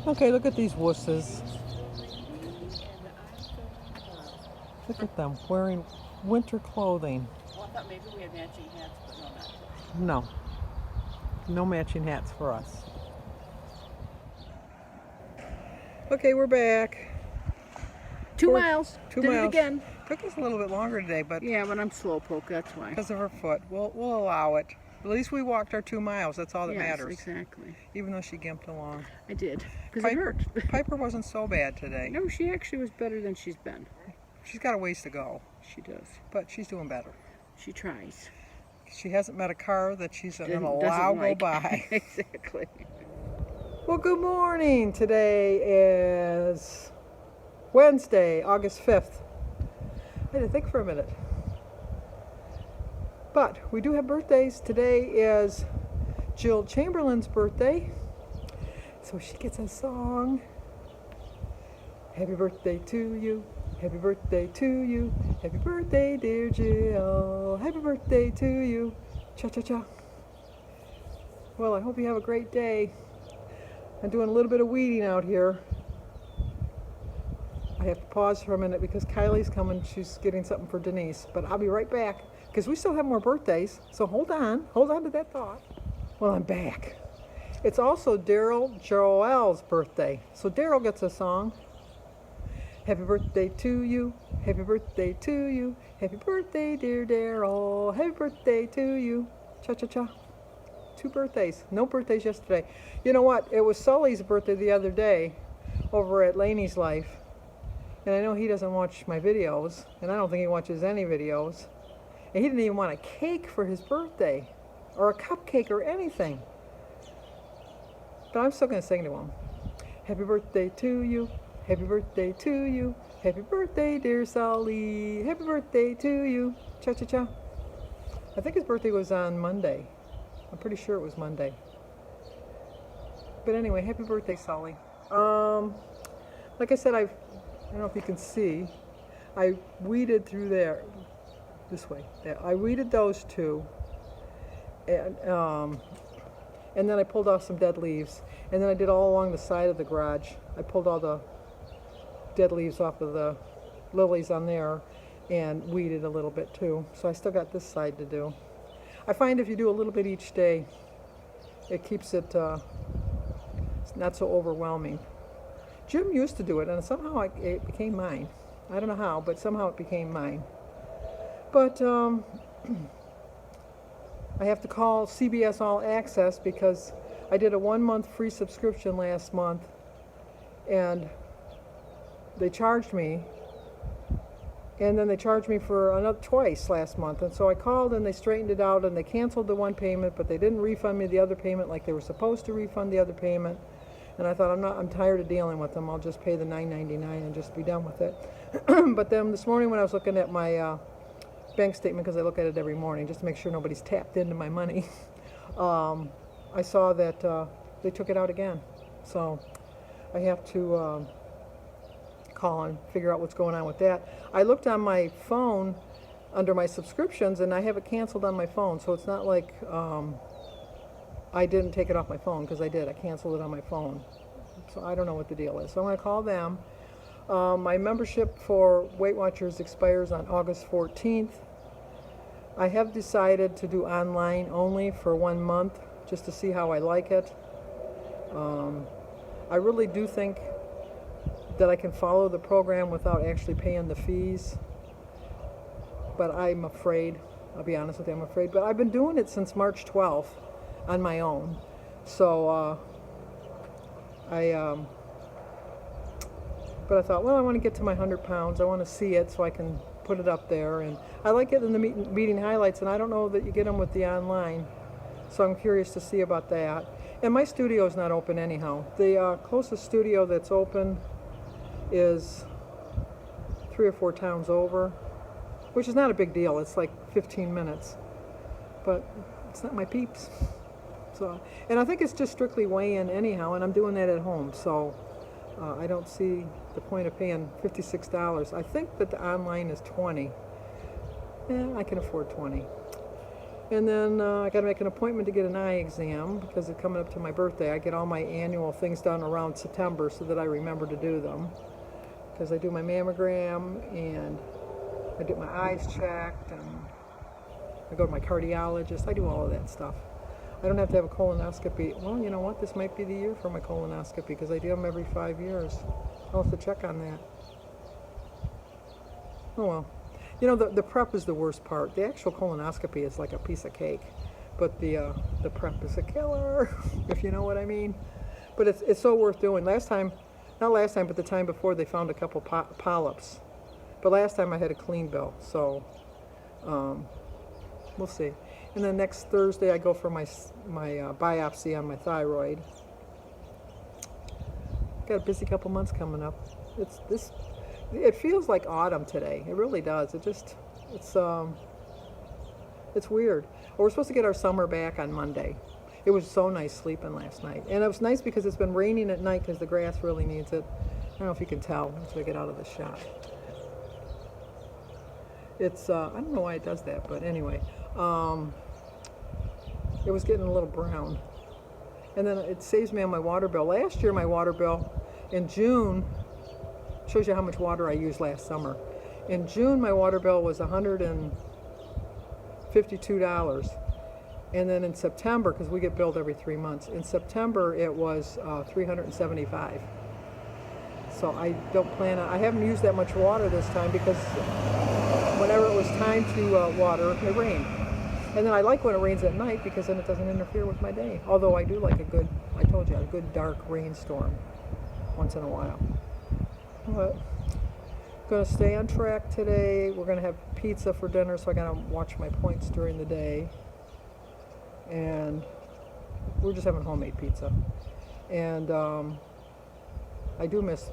Okay, look at these wusses. Look at them wearing winter clothing. Well, I thought maybe we had matching hats, but no, not today. No, no matching hats for us. Okay, we're back. 2 miles. 2 Did miles. it again. Took us a little bit longer today, but Yeah, but I'm slowpoke, that's why. because of her foot, we'll allow it. At least we walked our 2 miles. That's all that Yes, matters. exactly. Even though she gimped along. I did, because it hurt. Piper wasn't so bad today. No, she actually was better than she's been. She's got a ways to go. She does. But she's doing better. She tries. She hasn't met a car that she's going to Doesn't allow go like. by. Exactly. Well, good morning. Today is Wednesday, August 5th. I had to think for a minute. But we do have birthdays. Today is Jill Chamberlain's birthday. So she gets a song. Happy birthday to you. Happy birthday to you. Happy birthday, dear Jill. Happy birthday to you. Cha-cha-cha. Well, I hope you have a great day. I'm doing a little bit of weeding out here. I have to pause for a minute because Kylie's coming. She's getting something for Denise. But I'll be right back because we still have more birthdays. So hold on. Hold on to that thought. Well, I'm back. It's also Daryl Joel's birthday. So Daryl gets a song. Happy birthday to you. Happy birthday to you. Happy birthday, dear Daryl. Happy birthday to you. Cha-cha-cha. 2 birthdays. No birthdays yesterday. You know what? It was Sully's birthday the other day over at Laney's Life. And I know he doesn't watch my videos. And I don't think he watches any videos. And he didn't even want a cake for his birthday. Or a cupcake or anything. But I'm still going to sing to him. Happy birthday to you. Happy birthday to you. Happy birthday, dear Sully. Happy birthday to you. Cha-cha-cha. I think his birthday was on Monday. I'm pretty sure it was Monday. But anyway, happy birthday, Sully. Like I said, I don't know if you can see, I weeded through there, this way. There. I weeded those 2. And then I pulled off some dead leaves. And then I did all along the side of the garage. I pulled all the dead leaves off of the lilies on there and weeded a little bit too. So I still got this side to do. I find if you do a little bit each day, it keeps it not so overwhelming. Jim used to do it and somehow it became mine. I don't know how, but somehow it became mine. But I have to call CBS All Access because I did a 1-month free subscription last month and they charged me, and then they charged me for another twice last month. And so I called and they straightened it out and they canceled the one payment, but they didn't refund me the other payment like they were supposed to refund the other payment. And I thought, I'm tired of dealing with them. I'll just pay the $9.99 and just be done with it. But then this morning when I was looking at my bank statement, because I look at it every morning just to make sure nobody's tapped into my money, I saw that they took it out again. So I have to call and figure out what's going on with that. I looked on my phone under my subscriptions and I have it canceled on my phone, so it's not like I didn't take it off my phone, because I did. I canceled it on my phone. So I don't know what the deal is. So I'm going to call them. My membership for Weight Watchers expires on August 14th. I have decided to do online only for 1 month just to see how I like it. I really do think that I can follow the program without actually paying the fees. But I'm afraid, I'll be honest with you, I'm afraid. But I've been doing it since March 12th on my own. So but I thought, well, I want to get to my 100 pounds. I want to see it so I can put it up there. And I like it in the meeting highlights, and I don't know that you get them with the online. So I'm curious to see about that. And my studio is not open anyhow. The closest studio that's open is 3 or 4 towns over, which is not a big deal. It's like 15 minutes, but it's not my peeps. So, and I think it's just strictly weigh-in anyhow, and I'm doing that at home, so I don't see the point of paying $56. I think that the online is $20. Yeah, I can afford $20. And then I got to make an appointment to get an eye exam because it's coming up to my birthday. I get all my annual things done around September so that I remember to do them. Because I do my mammogram and I get my eyes checked and I go to my cardiologist. I do all of that stuff. I don't have to have a colonoscopy. Well, you know what? This might be the year for my colonoscopy because I do them every 5 years. I'll have to check on that. Oh well. You know, the prep is the worst part. The actual colonoscopy is like a piece of cake, but the prep is a killer, if you know what I mean. But it's so worth doing. Not last time, but the time before, they found a couple polyps. But last time I had a clean bill, so we'll see. And then next Thursday I go for my biopsy on my thyroid. Got a busy couple months coming up. It feels like autumn today. It really does. It's weird. Well, we're supposed to get our summer back on Monday. It was so nice sleeping last night. And it was nice because it's been raining at night because the grass really needs it. I don't know if you can tell once we get out of the shot. It's, I don't know why it does that, but anyway. It was getting a little brown. And then it saves me on my water bill. Last year, my water bill in June, shows you how much water I used last summer. In June, my water bill was $152. And then in September, because we get billed every 3 months, in September it was $375. So I don't plan on, I haven't used that much water this time because whenever it was time to water, it rained. And then I like when it rains at night because then it doesn't interfere with my day. Although I do like a good dark rainstorm once in a while. But I'm going to stay on track today. We're going to have pizza for dinner, so I got to watch my points during the day. And we're just having homemade pizza. And I do miss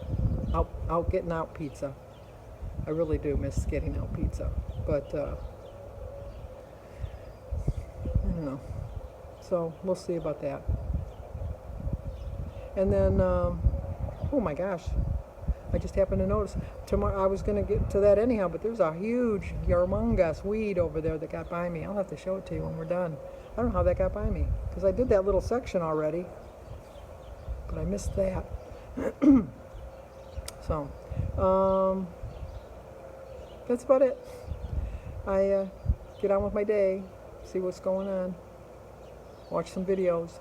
getting out pizza. I really do miss getting out pizza. But I don't know. So we'll see about that. And then, oh my gosh, I just happened to notice tomorrow. I was going to get to that anyhow, but there's a huge, humongous weed over there that got by me. I'll have to show it to you when we're done. I don't know how that got by me because I did that little section already, but I missed that. So, that's about it. I get on with my day, see what's going on, watch some videos.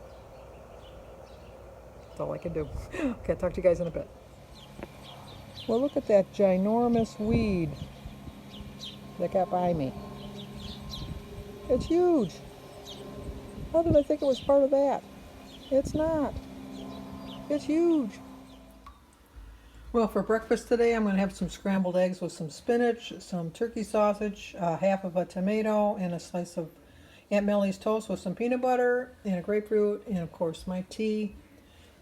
That's all I can do. Okay, talk to you guys in a bit. Well, look at that ginormous weed that got by me. It's huge. How did I think it was part of that? It's not. It's huge. Well, for breakfast today, I'm going to have some scrambled eggs with some spinach, some turkey sausage, half of a tomato, and a slice of Aunt Millie's toast with some peanut butter, and a grapefruit, and of course my tea.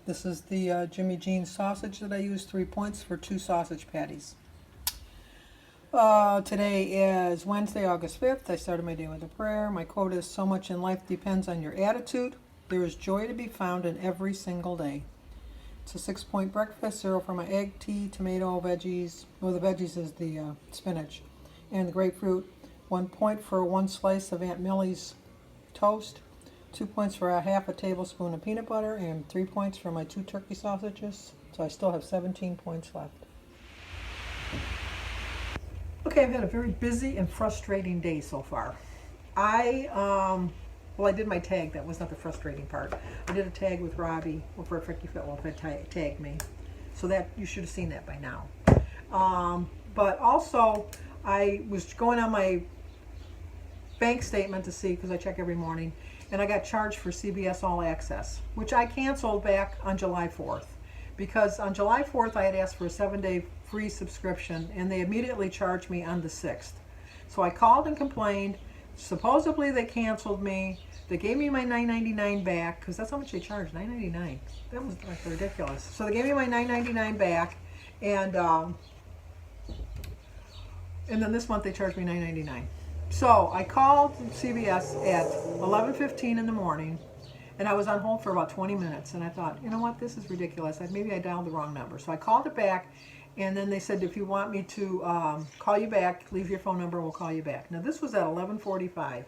This is the Jimmy Jean sausage that I use, 3 points for 2 sausage patties. Today is Wednesday, August 5th. I started my day with a prayer. My quote is, "So much in life depends on your attitude. There is joy to be found in every single day." It's a 6-point breakfast, 0 for my egg, tea, tomato, veggies. Well, the veggies is the spinach and the grapefruit. 1 point for 1 slice of Aunt Millie's toast. 2 points for a half a tablespoon of peanut butter, and 3 points for my 2 turkey sausages. So I still have 17 points left. Okay, I've had a very busy and frustrating day so far. I did my tag. That was not the frustrating part. I did a tag with Robbie over at Fricky Fit Wolf had tagged me. So that, you should have seen that by now. But also, I was going on my bank statement to see, because I check every morning, and I got charged for CBS All Access, which I canceled back on July 4th. Because on July 4th, I had asked for a 7-day free subscription, and they immediately charged me on the 6th. So I called and complained. Supposedly they canceled me. They gave me my $9.99 back, because that's how much they charged, $9.99. That was like ridiculous. So they gave me my $9.99 back, and then this month they charged me $9.99. So I called CBS at 11:15 in the morning, and I was on hold for about 20 minutes, and I thought, you know what, this is ridiculous. Maybe I dialed the wrong number. So I called it back, and then they said, if you want me to call you back, leave your phone number and we'll call you back. Now this was at 11:45.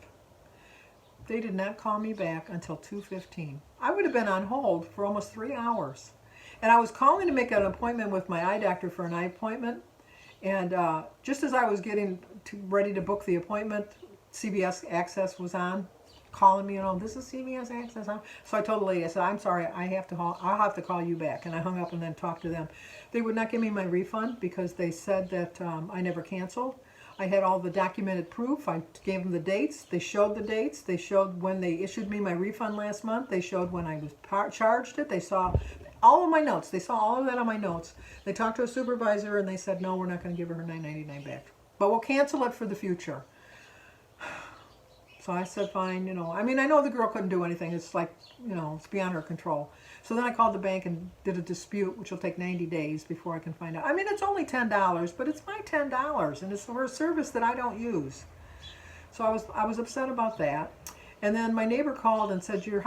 They did not call me back until 2:15. I would have been on hold for almost 3 hours. And I was calling to make an appointment with my eye doctor for an eye appointment. And just as I was getting ready to book the appointment, CBS Access was on, calling me, this is CBS Access. So I told the lady, I said, I'm sorry, I'll have to call you back. And I hung up and then talked to them. They would not give me my refund because they said that I never canceled. I had all the documented proof. I gave them the dates. They showed the dates. They showed when they issued me my refund last month. They showed when I was charged it. They saw all of my notes. They saw all of that on my notes. They talked to a supervisor and they said, no, we're not going to give her her $9.99 back. But we'll cancel it for the future. So I said, fine, I know the girl couldn't do anything. It's like, it's beyond her control. So then I called the bank and did a dispute, which will take 90 days before I can find out. It's only $10, but it's my $10, and it's for a service that I don't use. So I was upset about that. And then my neighbor called and said, your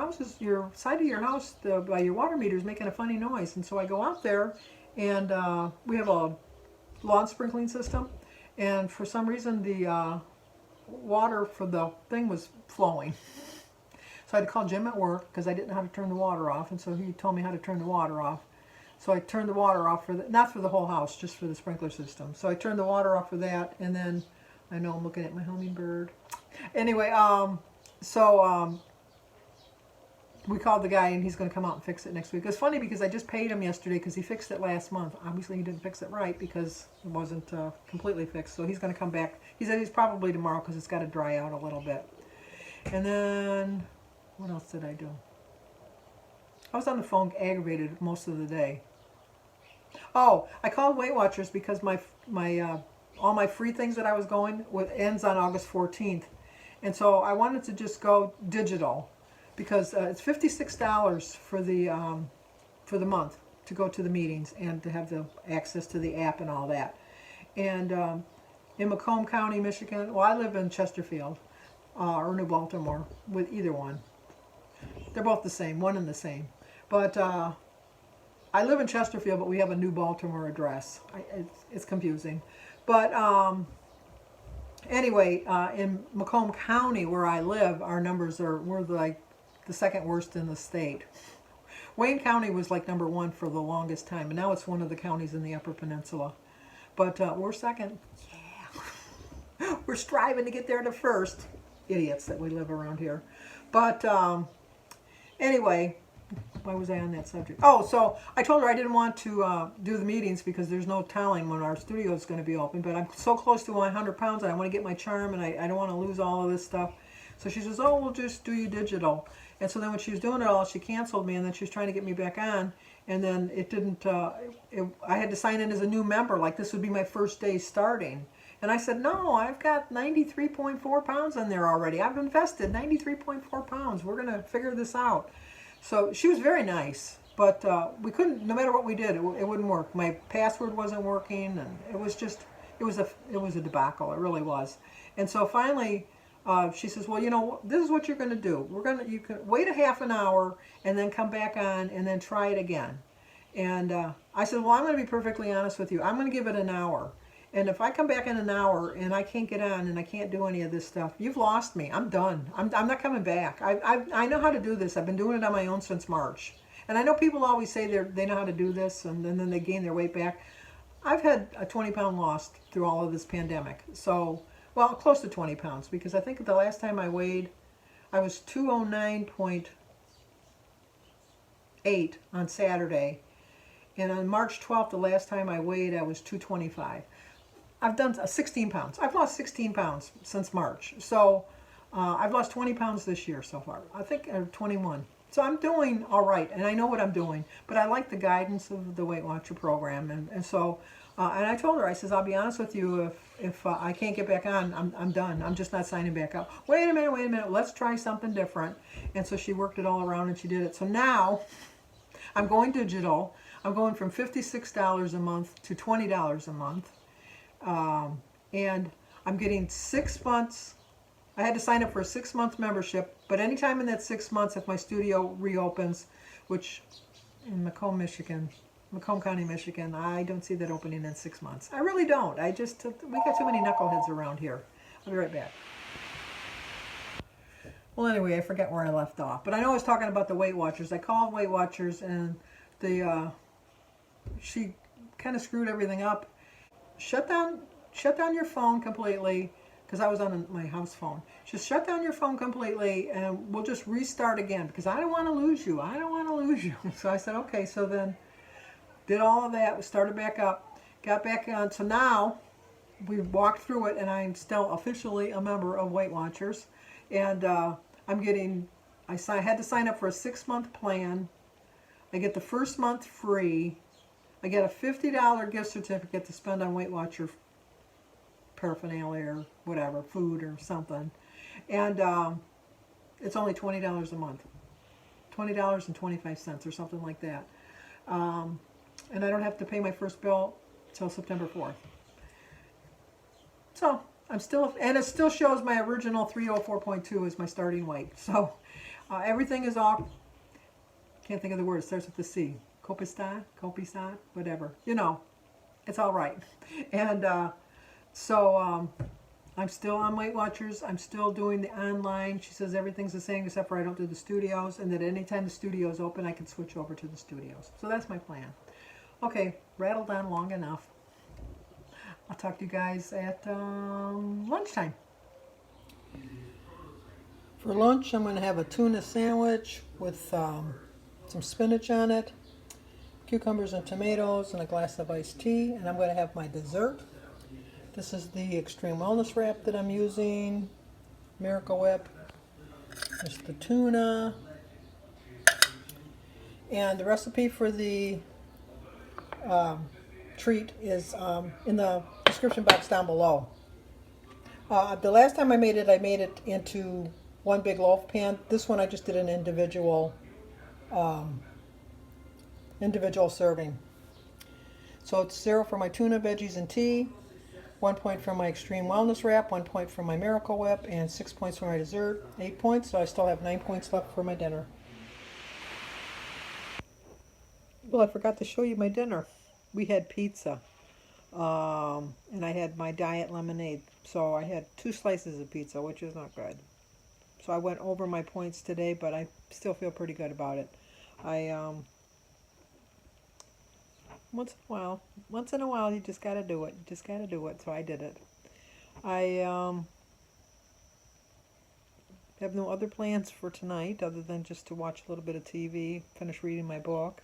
side of your house, by your water meter is making a funny noise. And so I go out there, and we have a lawn sprinkling system. And for some reason, the water for the thing was flowing. So I had to call Jim at work because I didn't know how to turn the water off. And so he told me how to turn the water off. So I turned the water off not for the whole house, just for the sprinkler system. So I turned the water off for that. And then, I know I'm looking at my hummingbird. Anyway, we called the guy and he's going to come out and fix it next week. It's funny because I just paid him yesterday because he fixed it last month. Obviously he didn't fix it right because it wasn't completely fixed. So he's going to come back. He said he's probably tomorrow because it's got to dry out a little bit. And then, what else did I do? I was on the phone aggravated most of the day. Oh, I called Weight Watchers because my all my free things that I was going with ends on August 14th. And so I wanted to just go digital because it's $56 for the month to go to the meetings and to have the access to the app and all that. And in Macomb County, Michigan, well, I live in Chesterfield or New Baltimore, with either one. They're both the same, one and the same. But I live in Chesterfield, but we have a New Baltimore address. It's confusing. But anyway, in Macomb County, where I live, our numbers we're like the second worst in the state. Wayne County was like number one for the longest time, and now it's one of the counties in the Upper Peninsula. But we're second. Yeah. We're striving to get there to first. Idiots that we live around here. But anyway, why was I on that subject? Oh, so I told her I didn't want to do the meetings because there's no telling when our studio is going to be open. But I'm so close to 100 pounds and I want to get my charm and I don't want to lose all of this stuff. So she says, oh, we'll just do you digital. And so then when she was doing it all, she canceled me and then she was trying to get me back on. And then it didn't, I had to sign in as a new member, like this would be my first day starting. And I said, no, I've got 93.4 pounds in there already. I've invested 93.4 pounds. We're going to figure this out. So she was very nice, but we couldn't, no matter what we did, it wouldn't work. My password wasn't working, and it was a debacle. It really was. And so finally, she says, well, this is what you're going to do. You can wait a half an hour and then come back on and then try it again. And I said, well, I'm going to be perfectly honest with you. I'm going to give it an hour. And if I come back in an hour and I can't get on and I can't do any of this stuff, you've lost me. I'm done. I'm not coming back. I know how to do this. I've been doing it on my own since March. And I know people always say they know how to do this and then they gain their weight back. I've had a 20-pound loss through all of this pandemic. So, well, close to 20 pounds because I think the last time I weighed, I was 209.8 on Saturday. And on March 12th, the last time I weighed, I was 225. I've done 16 pounds. I've lost 16 pounds since March. So I've lost 20 pounds this year so far. I think 21. So I'm doing all right, and I know what I'm doing. But I like the guidance of the Weight Watcher program. And so, and I told her, I says, I'll be honest with you, if I can't get back on, I'm done. I'm just not signing back up. Wait a minute. Let's try something different. And so she worked it all around, and she did it. So now I'm going digital. I'm going from $56 a month to $20 a month. And I'm getting 6 months. I had to sign up for a 6-month membership, but anytime in that 6 months, if my studio reopens, which in Macomb County, Michigan, I don't see that opening in 6 months. I really don't. We got too many knuckleheads around here. I'll be right back. Well, anyway, I forget where I left off. But I know I was talking about the Weight Watchers. I called Weight Watchers, and she kind of screwed everything up. Shut down your phone completely, because I was on my house phone. Just shut down your phone completely, and we'll just restart again, because I don't want to lose you. I don't want to lose you. So I said, okay. So then did all of that. We started back up, got back on. So now we've walked through it, and I'm still officially a member of Weight Watchers. And I'm getting, I had to sign up for a 6-month plan. I get the first month free. I get a $50 gift certificate to spend on Weight Watcher paraphernalia or whatever, food or something. And it's only $20 a month. $20.25 or something like that. And I don't have to pay my first bill till September 4th. So I'm still, and it still shows my original 304.2 as my starting weight. So everything is off. Can't think of the word. It starts with the C. Copistat, whatever. You know, it's all right. And so I'm still on Weight Watchers. I'm still doing the online. She says everything's the same except for I don't do the studios, and that anytime the studio's open, I can switch over to the studios. So that's my plan. Okay, rattled on long enough. I'll talk to you guys at lunchtime. For lunch, I'm going to have a tuna sandwich with some spinach on it, cucumbers and tomatoes, and a glass of iced tea. And I'm going to have my dessert. This is the Extreme Wellness Wrap that I'm using, Miracle Whip. There's the tuna. And the recipe for the treat is in the description box down below. The last time I made it into one big loaf pan. This one I just did an individual serving. So it's 0 for my tuna, veggies, and tea, 1 point for my Extreme Wellness Wrap, 1 point for my Miracle Whip, and 6 points for my dessert, 8 points. So I still have 9 points left for my dinner. Well, I forgot to show you my dinner. We had pizza, and I had my diet lemonade. So I had 2 slices of pizza, which is not good. So I went over my points today, but I still feel pretty good about it. Once in a while, you just got to do it. You just got to do it. So I did it. I have no other plans for tonight other than just to watch a little bit of TV, finish reading my book,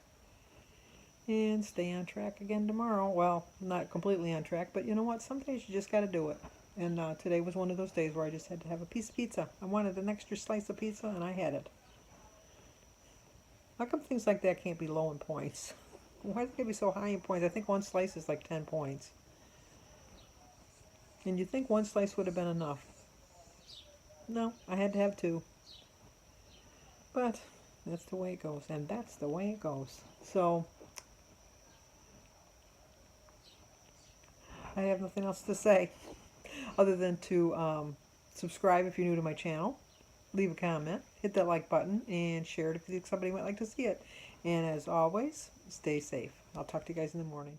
and stay on track again tomorrow. Well, not completely on track, but you know what? Some days you just got to do it. And today was one of those days where I just had to have a piece of pizza. I wanted an extra slice of pizza, and I had it. How come things like that can't be low in points? Why do they be so high in points? I think one slice is like 10 points. And you'd think one slice would have been enough. No, I had to have 2. But that's the way it goes, and that's the way it goes. So I have nothing else to say other than to subscribe if you're new to my channel, leave a comment, hit that like button, and share it if you think somebody might like to see it. And as always, stay safe. I'll talk to you guys in the morning.